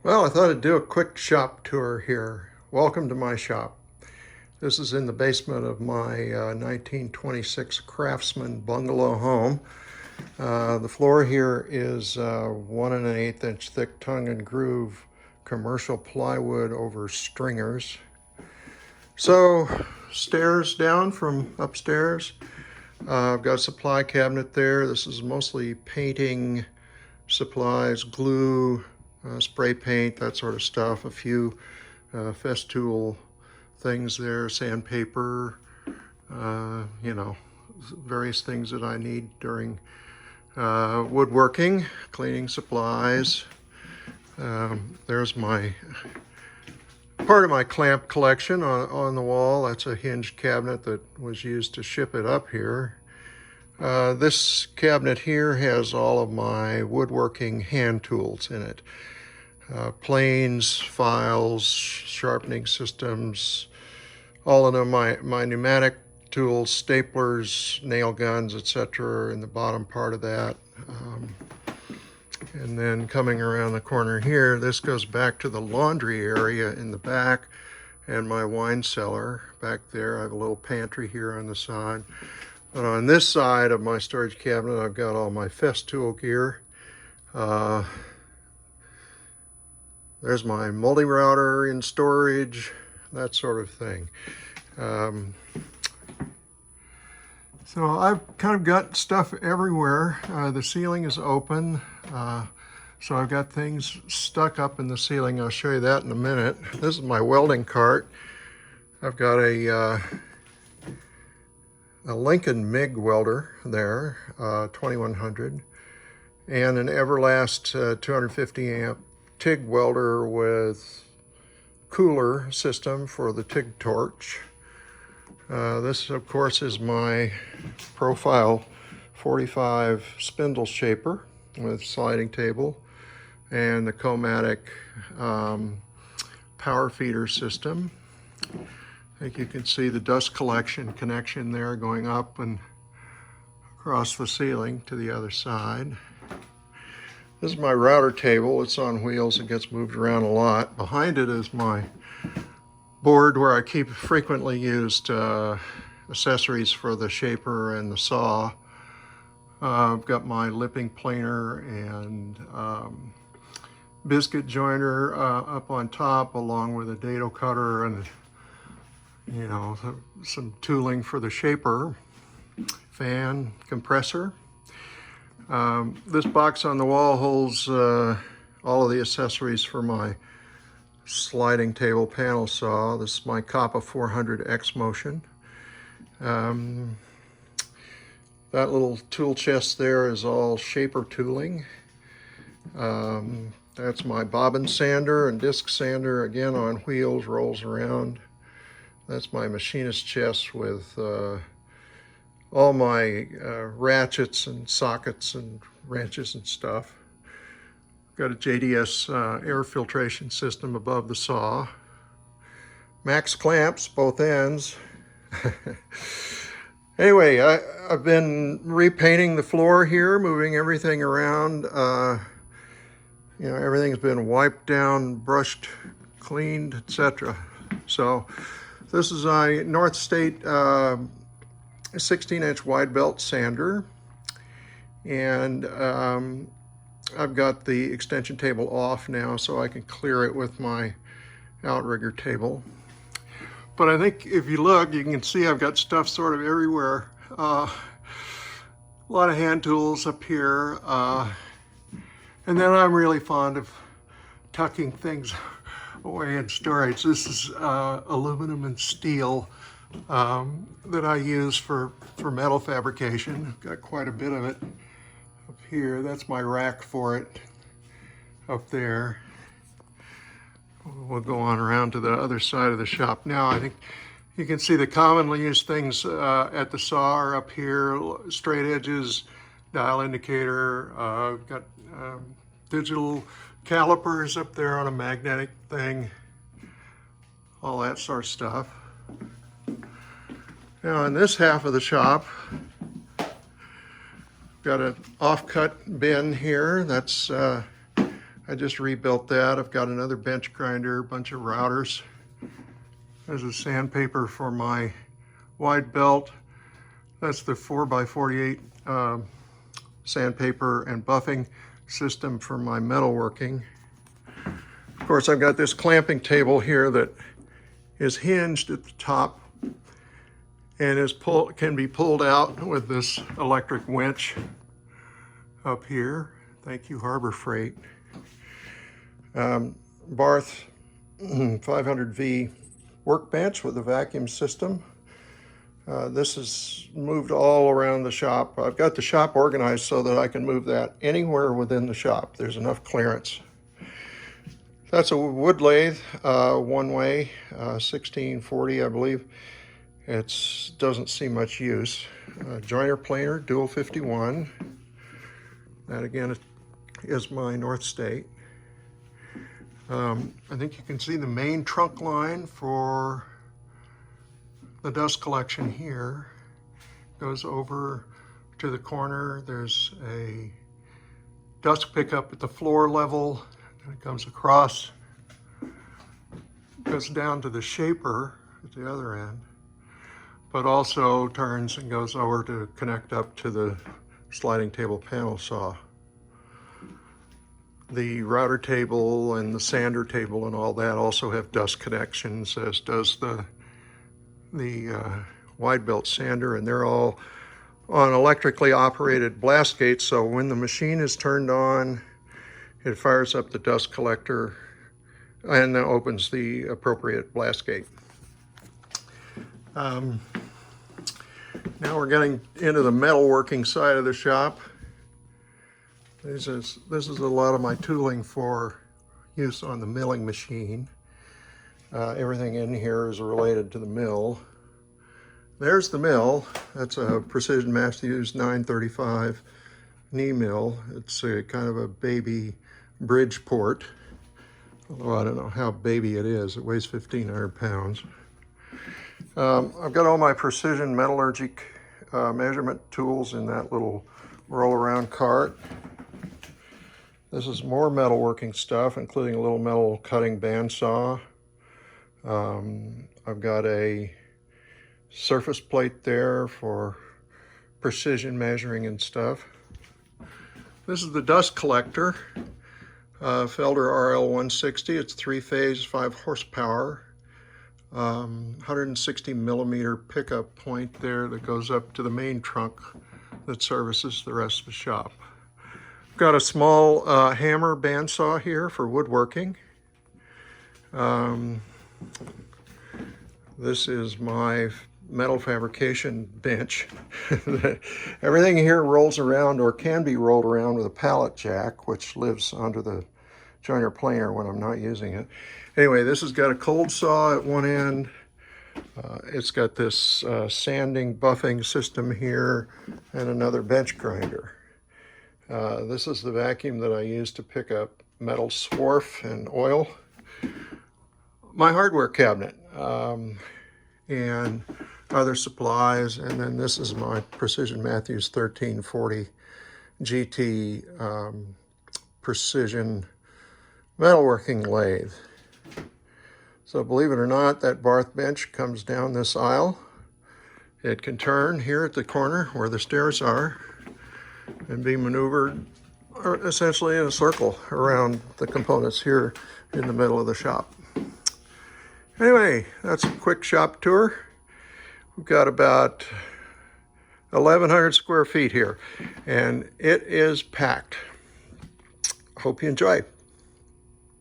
Well, I thought I'd do a quick shop tour here. Welcome to my shop. This is in the basement of my 1926 Craftsman bungalow home. The floor here is 1 1/8 inch thick tongue and groove commercial plywood over stringers. So, stairs down from upstairs. I've got a supply cabinet there. This is mostly painting supplies, glue, spray paint, that sort of stuff. A few Festool things there, sandpaper, various things that I need during woodworking, cleaning supplies. There's my part of my clamp collection on the wall. That's a hinged cabinet that was used to ship it up here. This cabinet here has all of my woodworking hand tools in it. Planes, files, sharpening systems, all of them, my pneumatic tools, staplers, nail guns, etc. are in the bottom part of that. And then coming around the corner here, this goes back to the laundry area in the back and my wine cellar back there. I have a little pantry here on the side. But on this side of my storage cabinet, I've got all my Festool gear. There's my multi-router in storage, that sort of thing. So I've kind of got stuff everywhere. The ceiling is open, so I've got things stuck up in the ceiling. I'll show you that in a minute. This is my welding cart. I've got a Lincoln MIG welder there, 2100, and an Everlast 250 amp TIG welder with cooler system for the TIG torch. This, of course, is my Profile 45 Spindle Shaper with sliding table and the Comatic power feeder system. I think you can see the dust collection connection there going up and across the ceiling to the other side. This is my router table. It's on wheels. It gets moved around a lot. Behind it is my board where I keep frequently used accessories for the shaper and the saw. I've got my lipping planer and biscuit joiner up on top, along with a dado cutter and some tooling for the shaper, fan, compressor. This box on the wall holds all of the accessories for my sliding table panel saw. This is my Kappa 400 X Motion. That little tool chest there is all shaper tooling. That's my bobbin sander and disc sander, again on wheels, rolls around. That's my machinist chest with all my ratchets and sockets and wrenches and stuff. Got a JDS air filtration system above the saw. Max clamps, both ends. Anyway, I've been repainting the floor here, moving everything around. Everything's been wiped down, brushed, cleaned, etc. So this is a North State 16-inch wide belt sander, and I've got the extension table off now so I can clear it with my outrigger table. But I think if you look, you can see I've got stuff sort of everywhere. A lot of hand tools up here. And then I'm really fond of tucking things away in storage. This is aluminum and steel that I use for metal fabrication. I've got quite a bit of it up here. That's my rack for it up there. We'll go on around to the other side of the shop now. I think you can see the commonly used things at the saw are up here. Straight edges, dial indicator. I've got digital calipers up there on a magnetic thing. All that sort of stuff. Now in this half of the shop, got an offcut bin here. That's I just rebuilt that. I've got another bench grinder, a bunch of routers. There's a sandpaper for my wide belt. That's the 4x48 sandpaper and buffing system for my metalworking. Of course, I've got this clamping table here that is hinged at the top and can be pulled out with this electric winch up here. Thank you, Harbor Freight. Barth 500V workbench with a vacuum system. This is moved all around the shop. I've got the shop organized so that I can move that anywhere within the shop. There's enough clearance. That's a wood lathe, one way, 1640, I believe. It doesn't see much use. Joiner planer, dual 51. That again is my North State. I think you can see the main trunk line for the dust collection here. Goes over to the corner. There's a dust pickup at the floor level. And it comes across, goes down to the shaper at the other end, but also turns and goes over to connect up to the sliding table panel saw. The router table and the sander table and all that also have dust connections, as does the wide belt sander, and they're all on electrically operated blast gates, so when the machine is turned on, it fires up the dust collector and then opens the appropriate blast gate. Now we're getting into the metalworking side of the shop. This is a lot of my tooling for use on the milling machine. Everything in here is related to the mill. There's the mill. That's a Precision Matthews 935 knee mill. It's a kind of a baby Bridgeport, although I don't know how baby it is. It weighs 1,500 pounds. I've got all my precision metallurgic measurement tools in that little roll-around cart. This is more metalworking stuff, including a little metal cutting bandsaw. I've got a surface plate there for precision measuring and stuff. This is the dust collector, Felder RL160. It's 3-phase, 5 horsepower, 160 millimeter pickup point there that goes up to the main trunk that services the rest of the shop. I've got a small hammer bandsaw here for woodworking. This is my metal fabrication bench. Everything here rolls around or can be rolled around with a pallet jack, which lives under the joiner planer when I'm not using it. Anyway, this has got a cold saw at one end. It's got this sanding, buffing system here, and another bench grinder. This is the vacuum that I use to pick up metal swarf and oil. My hardware cabinet and other supplies, and then this is my Precision Matthews 1340 GT precision metalworking lathe. So believe it or not, that Barth bench comes down this aisle. It can turn here at the corner where the stairs are and be maneuvered essentially in a circle around the components here in the middle of the shop. Anyway, that's a quick shop tour. We've got about 1,100 square feet here, and it is packed. Hope you enjoy.